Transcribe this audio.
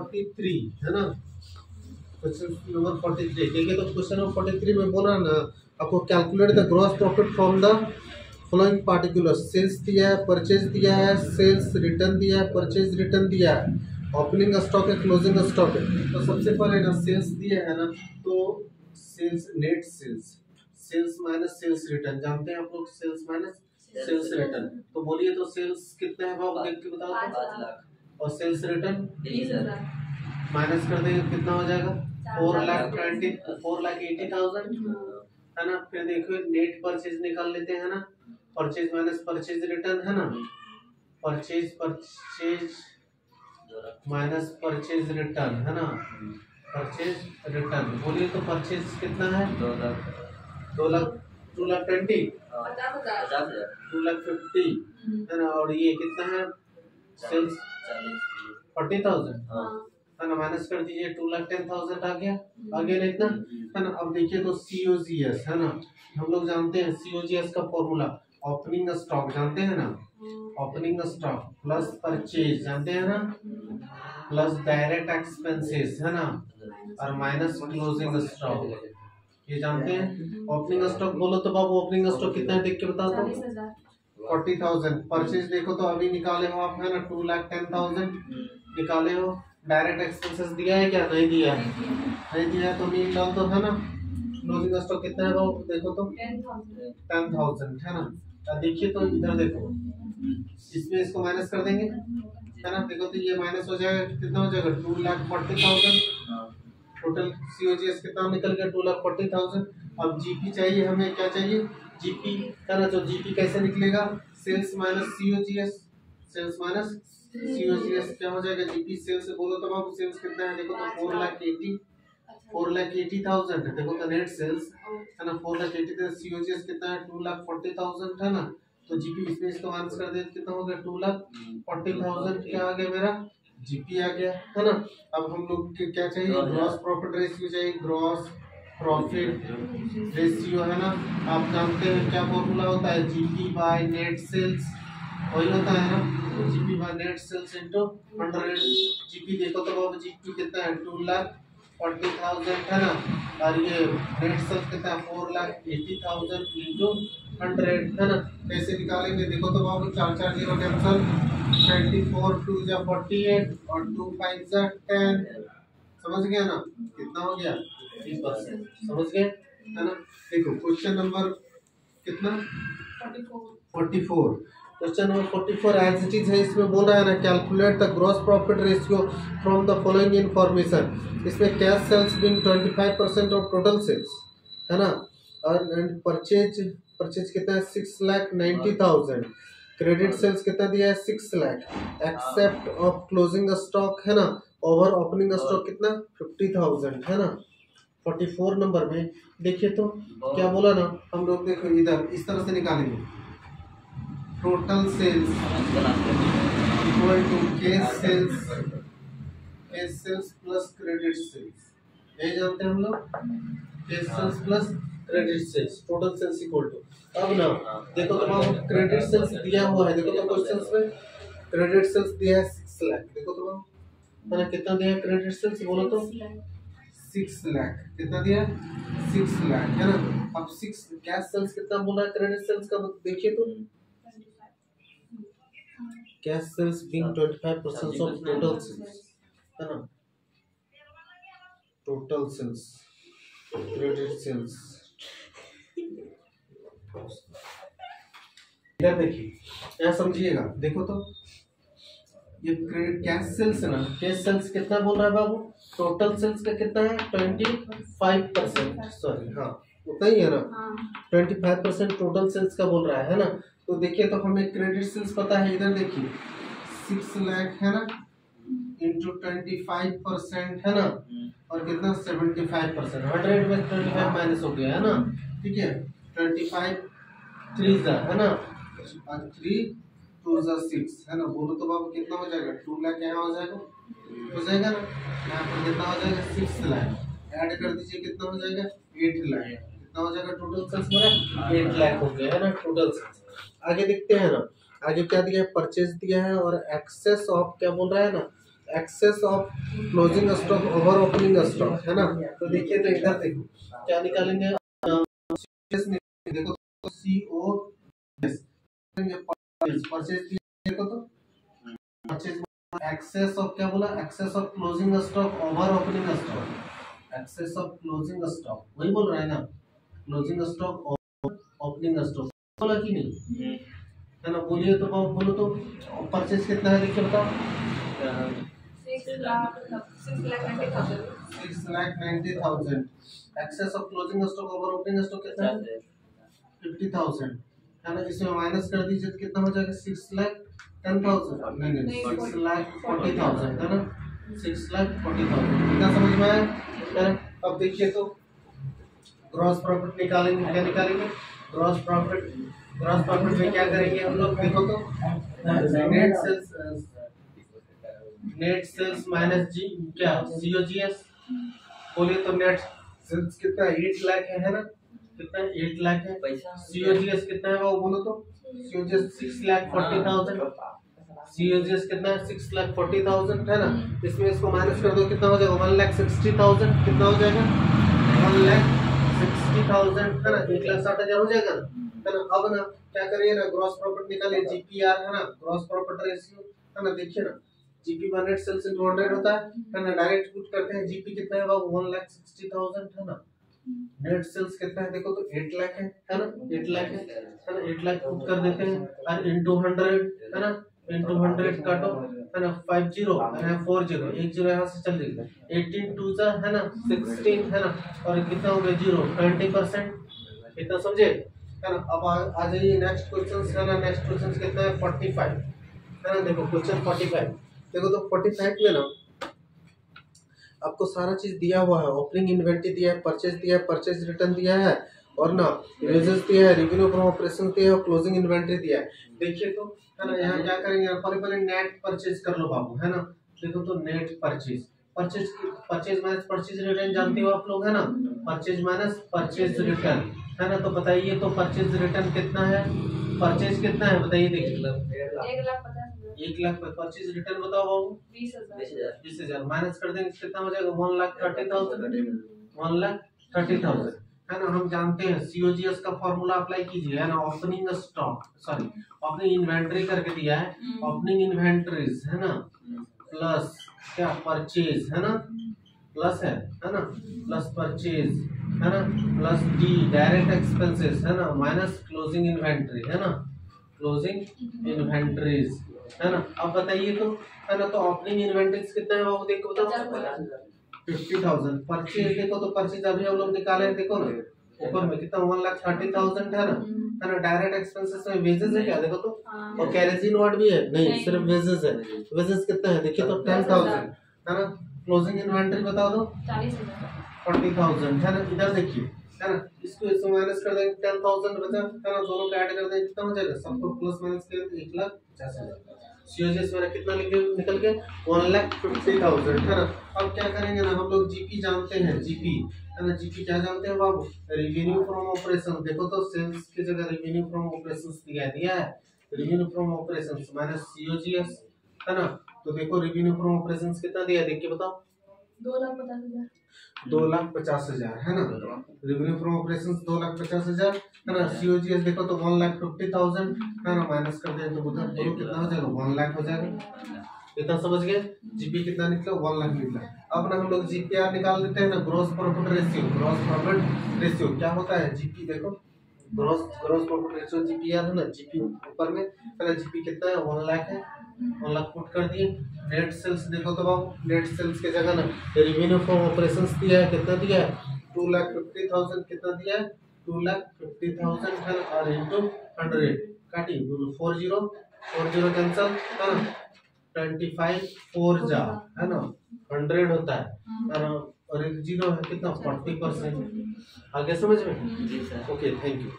43 है ना, question number 43 देखिए। तो क्वेश्चन नंबर 43 में बोल रहा है ना आपको calculate the gross profit from the following particular. Sales दिया है, परचेज दिया है, सेल्स रिटर्न दिया है, परचेज रिटर्न दिया है, ओपनिंग स्टॉक है, क्लोजिंग स्टॉक है। तो सबसे पहले ना सेल्स दिया है ना, तो sales net sales, sales minus sales return, जानते हैं आप लोग, सेल्स माइनस सेल्स रिटर्न। तो बोलिए तो सेल्स कितना है बाबू, देख के बताओ। 5 लाख। और सेल्स रिटर्न 20,000। माइनस कर देंगे कितना हो जाएगा, 4,80,000 है ना। फिर देखो नेट परचेज निकाल लेते हैं ना, परचेज माइनस परचेज रिटर्न है ना, परचेज माइनस परचेज रिटर्न है ना, परचेज रिटर्न। बोलिए तो परचेज कितना है, 2 लाख। 2 लाख, 2,20,000, 50,000। 2,50,000 है ना। और ये कितना है, सेल्स 40,000 है ना, माइनस कर दीजिए, 2,10,000 आ गया, आगे लिखना है ना। अब देखिए तो COGS है ना, हम लोग जानते हैं COGS का फॉर्मूला, ओपनिंग स्टॉक जानते हैं ना, ओपनिंग स्टॉक प्लस परचेज जानते हैं ना, प्लस डायरेक्ट एक्सपेंसेस है ना, और माइनस क्लोजिंग स्टॉक, ये जानते हैं। ओपनिंग स्टॉक बोलो तो बाबू, ओपनिंग स्टॉक कितना है देख के बता दो, 40,000। परचेज देखो तो अभी निकाले हो आप है ना, 2,10,000 निकाले हो। डायरेक्ट एक्सपेंसेस दिया है क्या, नहीं दिया है, नहीं दिया है तो मीन डाल दो है ना। क्लोजिंग स्टॉक कितना है बाबू, देखो तो 10,000 है ना। अब देखिए तो इधर देखो, इसमें इसको माइनस कर देंगे है ना, देखो तो ये माइनस हो जाएगा, कितना हो जाएगा, 2,40,000। टोटल COGS कितना निकल गया, 2,40,000। अब जीपी चाहिए हमें, क्या चाहिए, जीपी है ना। तो जीपी कैसे निकलेगा, sales minus COGS, sales minus COGS क्या हो जाएगा, जीपी सेल्स बोलो तो बाबू, सेल्स कितना है देखो तो 4,80,000 है, देखो तो नेट सेल्स है ना 4,80,000, COGS कितना है 2,40,000 है ना। तो जीपी इसमें इसको माइनस कर दे कितना हो गया, 2,40,000 क्या आ गया मेरा, जीपी आ गया है ना। अब हम लोग क्या चाहिए, ग्रॉस प्रॉफिट रेशियो चाहिए, ग्रॉस प्रॉफिट रेशियो है ना। आप जानते हैं क्या फॉर्मूला होता है, जीपी बाय नेट सेल्स, वही होता है ना, GP by net sales into 100। GP देखो तो बाबू, जीपी कितना है 2,40,000 है ना, और ये नेट सेल्स कितना है 4,80,000 इनटू 100 है ना। कैसे निकालेंगे देखो तो बाबू, 4 0 कैंसिल, 24 2 जा 48 और 2 5 जा 10, समझ गया ना, कितना हो गया 30%, समझ गए है ना। देखो क्वेश्चन नंबर कितना, 44। Question number 44 as it is है, इसमें बोल रहा है ना calculate the gross profit ratio from the following information. इसमें cash sales being 25% of total sales है ना, और परचेज कितना है 6,90,000, क्रेडिट सेल्स कितना दिया है 6 lakh, except of closing stock है ना, ओवर ओपनिंग स्टॉक कितना 50,000 है ना। 44 नंबर में देखिए तो क्या बोला ना, हम लोग देखो इधर इस तरह से निकालेंगे, total sales equal to cash sales plus credit sales, यही जानते हैं हम लोग, cash sales plus credit sales, total sales equal to. अब ना देखो तो हम क्रेडिट सेल्स दिया हुआ है, देखो तो क्वेश्चंस में क्रेडिट सेल्स दिया है 6 लाख, देखो तो है ना, कितना दिया है क्रेडिट सेल्स बोलो तो 6 लाख, कितना दिया 6 लाख है ना। अब 6 कैश सेल्स कितना बोला है, क्रेडिट सेल्स का देखिए तो, cash sales being 25% of total sales है ना, टोटल सेल्स क्रेडिट सेल्स। इधर देखिए, यहाँ समझिएगा, देखो तो ये कैश सेल्स है ना, कैश सेल्स कितना बोल रहा है बाबू, टोटल सेल्स का कितना है 25%, सॉरी हाँ उतना ही है ना, 25% टोटल सेल्स का बोल रहा है ना। तो देखिए तो हमें क्रेडिट सेल्स पता है, इधर देखिए 6 लाख है ना इंटू 25% है ना, और कितना 75%, 100 में 25 माइनस हो गया है ना, ठीक है 25 3 है ना, और 3 2 6 है ना। बोलो तो बाबू कितना हो जाएगा, 2 लाख यहाँ हो जाएगा, हो जाएगा ना, यहाँ पर कितना हो जाएगा 6 लाख, ऐड कर दीजिए कितना हो जाएगा 8 लाख, कितना हो जाएगा टोटल सेल्स मेरा 8 लाख हो गया है ना टोटल सेल्स। आगे देखते हैं ना, आगे क्या दिया है, परचेज दिया है और एक्सेस ऑफ क्या बोल रहा है ना, excess of closing stock over opening stock, है ना। तो देखिए, तो इधर देखो क्या निकालेंगे, देखो CO परचेज, देखो तो परचेज एक्सेस ऑफ क्या बोला, excess of closing stock over opening stock, excess of closing stock वही बोल रहा है ना, closing stock over opening stock बोला कि नहीं, है ना। बोलिए तो बोलो तो परचेज कितना है, देखिए बताओ। 6,90,000। Excess of closing stock over opening stock कितना है, 50,000, है ना। इसमें माइनस कर दीजिए तो कितना हो जाएगा, 6,10,000, नहीं 6,40,000, है ना, 6,40,000। कितना समझ में आया, है। अब देखिए तो ग्रॉस प्रॉफिट निकालेंगे, क्या निकालेंगे, ग्रॉस प्रॉफिट। ग्रॉस प्रॉफिट में क्या करेंगे हम लोग, देखो तो नेट सेल्स माइनस जी क्या COGS। बोलिए तो नेट सेल्स कितना 8 लाख है ना, कितना 8 लाख है। COGS कितना है वो बोलो तो, COGS 6,40,000, COGS कितना है 6,40,000, है ना। इसमें इसको माइनस कर दो, कितना हो जाएगा 1,60,000, कितना हो जाएगा 1,60,000, है ना, 1,60,000 हो जाएगा ना, है ना। अब ना क्या करिए ना, ग्रॉस प्रॉफिट निकालिए, GPR, है ना, ग्रॉस प्रॉफिट रेशियो, है ना। देखिए ना, GP नेट सेल्स इनटू 100 होता है ना, डायरेक्ट पुट करते हैं। GP कितना है बाबू 1,60,000, है ना। नेट सेल्स कितना है देखो तो 8 लाख है ना, 8 लाख है ना, 8 लाख पुट कर देते हैं और इनटू 100, है ना, इनटू 100 काटो, है ना, 50 है 40, एक जीरो यहाँ से चल देगा, 18 2 है ना 16, है ना, और कितना हो गया 0, 20%, कितना समझे, है ना। अब आ जाइए नेक्स्ट क्वेश्चन, है ना। नेक्स्ट क्वेश्चन कितना है 45, है ना। देखो क्वेश्चन 45, देखो तो 45 में ना आपको सारा चीज दिया हुआ है, ओपनिंग इन्वेंटरी दिया है, परचेज दिया है, परचेज रिटर्न दिया है, और ना वेजेस दिया है, रेवेन्यू फ्रॉम ऑपरेशन दिया है, और क्लोजिंग इन्वेंटरी दिया है। देखिए तो, है ना, यहाँ क्या करेंगे, पहले नेट परचेज कर लो बाबू, है ना। देखो तो net purchase, purchase minus purchase return जानते हो आप लोग, है ना, परचेज माइनस परचेज रिटर्न, है ना। तो बताइए तो परचेज रिटर्न कितना है, परचेज कितना है बताइए, देखिए 1,50,000 परचेज रिटर्न बताओ बाबू 20,000 माइनस कर देंगे कितना हो जाएगा 1,30,000, 1,30,000, है ना। हम जानते हैं COGS का फॉर्मूला अप्लाई कीजिए, है ना। Opening stock sorry opening inventory करके दिया है, ओपनिंग इन्वेंटरीज, है ना, प्लस क्या परचेज, है ना, प्लस है ना, प्लस परचेज, है ना, प्लस D डायरेक्ट एक्सपेंसेस, है ना, माइनस क्लोजिंग इन्वेंटरी, है ना, क्लोजिंग इन्वेंटरीज, है ना। अब बताइए तो, है ना, तो ओपनिंग इन्वेंटरीज कितना है वो देखो बताओ 50,000। परचेज देखो तो परचेज अभी हम लोग निकाले हैं, देखो ना ऊपर में कितना 1,30,000, है ना। डायरेक्ट एक्सपेंसेस में वेजेस है क्या देखो तो, और कैरेजिन वार्ड भी है नहीं, सिर्फ वेजेस है। वेजेस कितना है देखिए तो 10,000, है ना। क्लोजिंग इन्वेंटरी बताओ तो 40,000, है ना। इधर देखिए, है ना, इसको माइनस कर देंगे 10,000 बचा, है ना, दोनों को ऐड कर देंगे कितना हो जाएगा, सबको प्लस माइनस करें 1,50,000। COGS मेरा कितना निकल गया 1,50,000, है ना। अब क्या करेंगे ना, हम लोग GP जानते हैं, GP, है ना, GP क्या जानते हैं बाबू, रेवेन्यू फ्रॉम ऑपरेशन। देखो तो सेल्स की जगह रेवेन्यू फ्रॉम ऑपरेशन दिया है, revenue from operation minus COGS, है ना। तो देखो रेवेन्यू फ्रॉम ऑपरेशन कितना दिया देख के बताओ 2,50,000, 2,50,000, है ना। रेवेन्यू फ्रॉम ऑपरेशंस 2,50,000, है ना। COGS देखो तो 1,50,000, है ना, माइनस कर दें तो उधर दोनों कितना हो जाएगा 1 लाख हो जाएगा। इतना समझ गए, GP कितना निकला 1 लाख निकला। अब ना हम लोग GPR निकाल देते हैं ना, gross profit ratio. Gross profit ratio क्या होता है, GP देखो ग्रॉस प्रॉफिट रेशियो GPR, है ना। GP ऊपर में, है ना, GP कितना है 1 लाख है, 1 लाख पुट कर दिए। नेट सेल्स देखो तो बाबू, नेट सेल्स के जगह ना रेवेन्यू फ्रॉम ऑपरेशंस दिया है, कितना दिया है 2,50,000, कितना दिया है 2,50,000, है ना, और इनटू 100 काटी 40 कैंसिल, है ना, 25 4 जा, है ना, 100 होता है, और एक जीरो है कितना 40%। आगे समझ में, ओके थैंक यू।